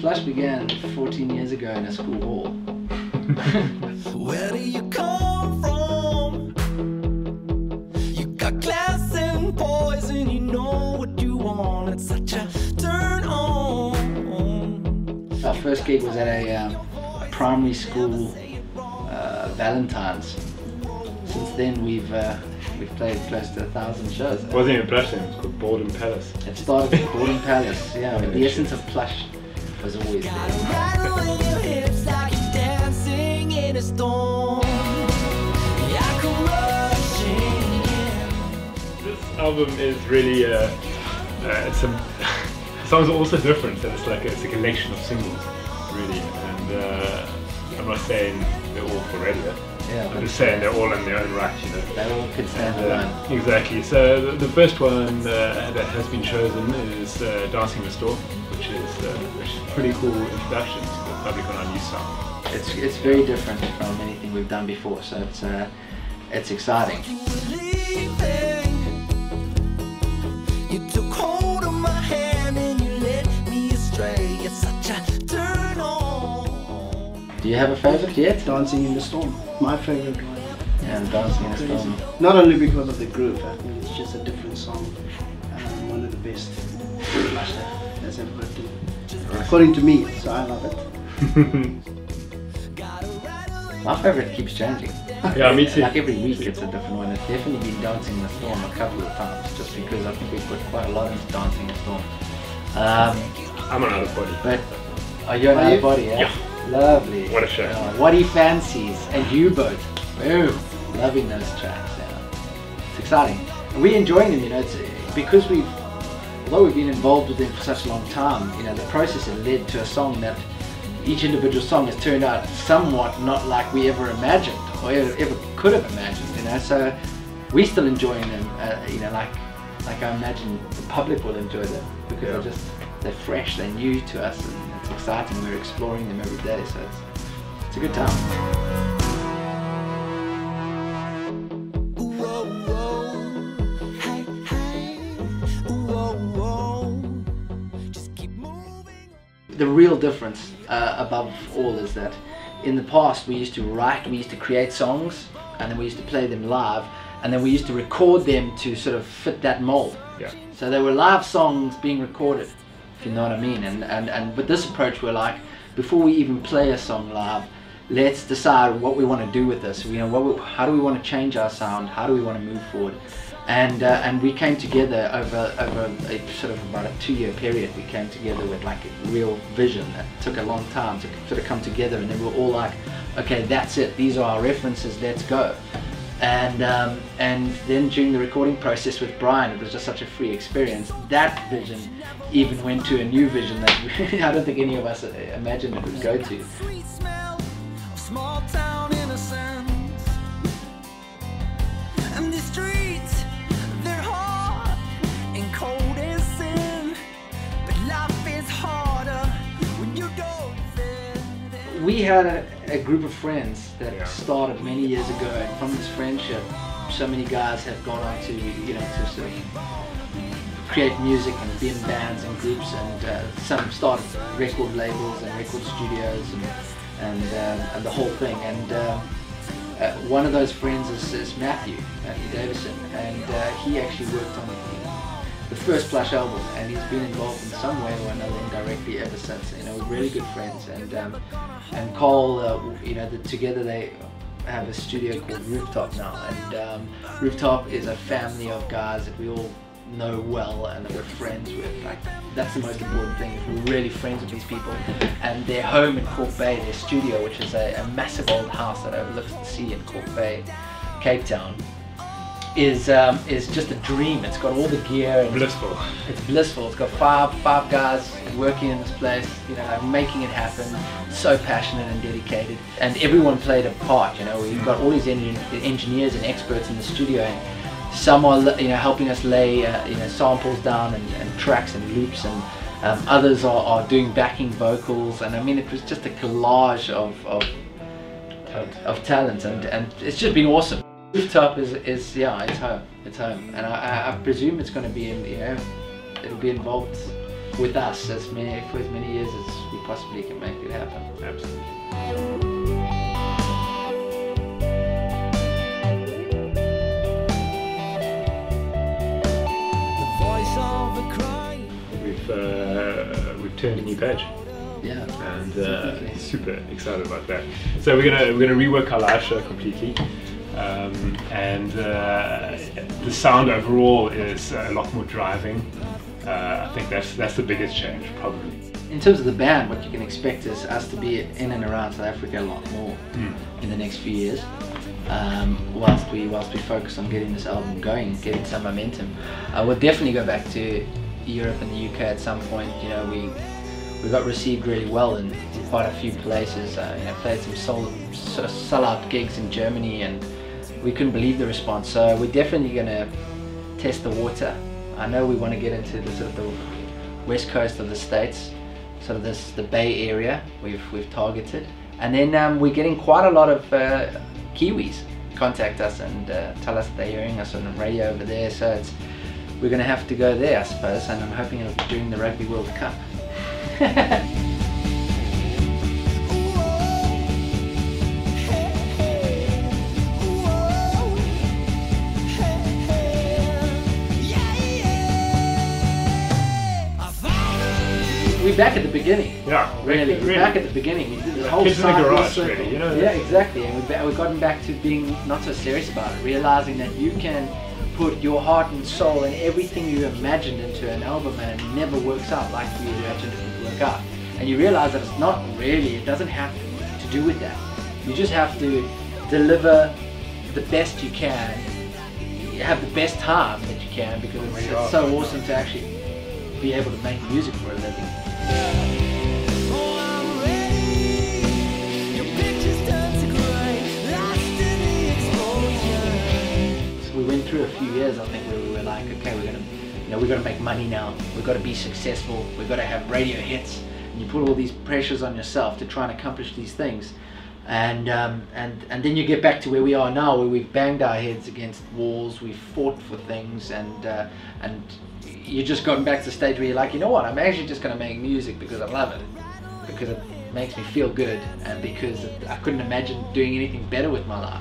Plush began 14 years ago in a school hall. Where do you come from? You got class and poison, you know what you want. It's such a turn on. Our first gig was at a primary school Valentine's. Since then we've played close to 1,000 shows. It wasn't even Plush then, it was called Borden Palace. It started with Borden Palace, yeah. The essence of Plush was always there. Rattle in your hips like you're dancing in a storm. I come rushing in. This album is really, songs are also different, and it's a collection of singles, really. And I'm not saying they're all for radio. Yeah, I'm just saying they're all in their own right, you know. They all could stand alone. Exactly. So the first one that has been chosen is Dancing in the Storm, which is a pretty cool introduction to the public on our new sound. It's very different from anything we've done before, so it's exciting. You took hold of my hand and you led me astray. It's such a turn on. Do you have a favourite yet? Dancing in the Storm, my favourite one. Yeah, Dancing in the Storm. Not only because of the groove, I think it's just a different song. One of the best Plush has ever written, according to me, so I love it. My favourite keeps changing. Yeah, me too. Like every week it's a different one. It's definitely been Dancing in the Storm a couple of times, just because I think we put quite a lot into Dancing in the Storm. I'm an out of body. But are you an out of body? Yeah. Lovely. What a show. What He Fancies and U-Boat. Oh, loving those tracks. Yeah. It's exciting. And we're enjoying them, you know, it's because although we've been involved with them for such a long time, you know, the process has led to a song that each individual song has turned out somewhat not like we ever imagined or ever could have imagined, you know, so we're still enjoying them, you know, like I imagine the public will enjoy them, because they're fresh, they're new to us, and it's exciting. We're exploring them every day, so it's a good time. The real difference above all is that in the past we used to create songs, and then we used to play them live, and then we used to record them to sort of fit that mold. Yeah. So they were live songs being recorded, if you know what I mean. And with this approach, we're like, before we even play a song live, let's decide what we want to do with this. You know, how do we want to change our sound? How do we want to move forward? And we came together over a sort of about a 2-year period. We came together with like a real vision that took a long time to sort of come together, and then we were all like, okay, that's it. These are our references. Let's go. And then during the recording process with Brian, it was just such a free experience. That vision even went to a new vision that I don't think any of us imagined it would go to. Sweet smell of small town innocence. And the streets, they're hard and cold as sin. But life is harder when you don't fit. We had a group of friends that started many years ago, and from this friendship, so many guys have gone on to, you know, to sort of create music and be in bands and groups, and some started record labels and record studios and the whole thing. And one of those friends is Matthew Davison, and he actually worked on the first Plush album, and he's been involved in some way or another indirectly ever since. You know, we're really good friends, and Cole, you know, together they have a studio called Rooftop now, and Rooftop is a family of guys that we all know well and that we're friends with. Like, that's the most important thing. We're really friends with these people, and their home in Kalk Bay, their studio, which is a massive old house that overlooks the sea in Kalk Bay, Cape Town, is just a dream. It's got all the gear. And blissful. It's blissful. It's got five guys working in this place, you know, like making it happen. So passionate and dedicated, and everyone played a part. You know, we've got all these engineers and experts in the studio, and some are, you know, helping us lay you know, samples down and tracks and loops, and others are doing backing vocals. And I mean, it was just a collage of talent, and it's just been awesome. Rooftop is yeah, it's home, and I presume it's going to be in, you know, it'll be involved with us for as many years as we possibly can make it happen. Absolutely. We've turned a new page. Yeah, and super excited about that. So we're gonna rework our live show completely, and the sound overall is a lot more driving. I think that's the biggest change, probably. In terms of the band, what you can expect is us to be in and around South Africa a lot more in the next few years. Whilst we focus on getting this album going, getting some momentum, we'll definitely go back to Europe and the UK at some point. You know, we got received really well in quite a few places. You know, played some sell-out gigs in Germany, and we couldn't believe the response. So we're definitely going to test the water. I know we want to get into the sort of the west coast of the States, sort of the Bay Area. We've targeted, and then we're getting quite a lot of Kiwis contact us and tell us they're hearing us on the radio over there. So we're going to have to go there, I suppose, and I'm hoping it'll be during the Rugby World Cup. We're back at the beginning. Yeah, really. We're back at the beginning. We did this whole kids in the garage, circle. really. You know. Yeah, exactly. And we've gotten back to being not so serious about it, realizing that you can put your heart and soul and everything you imagined into an album, and it never works out like you imagined it would work out. And you realize that it's not really. It doesn't have to do with that. You just have to deliver the best you can. You have the best time that you can, because it's so awesome to actually be able to make music for a living. So we went through a few years, I think, where we were like, okay, we've got to make money now. We've got to be successful. We've got to have radio hits. And you put all these pressures on yourself to try and accomplish these things. And then you get back to where we are now, where we've banged our heads against walls, we've fought for things, and you just gotten back to the stage where you're like, you know what, I'm actually just going to make music because I love it, because it makes me feel good, and because I couldn't imagine doing anything better with my life.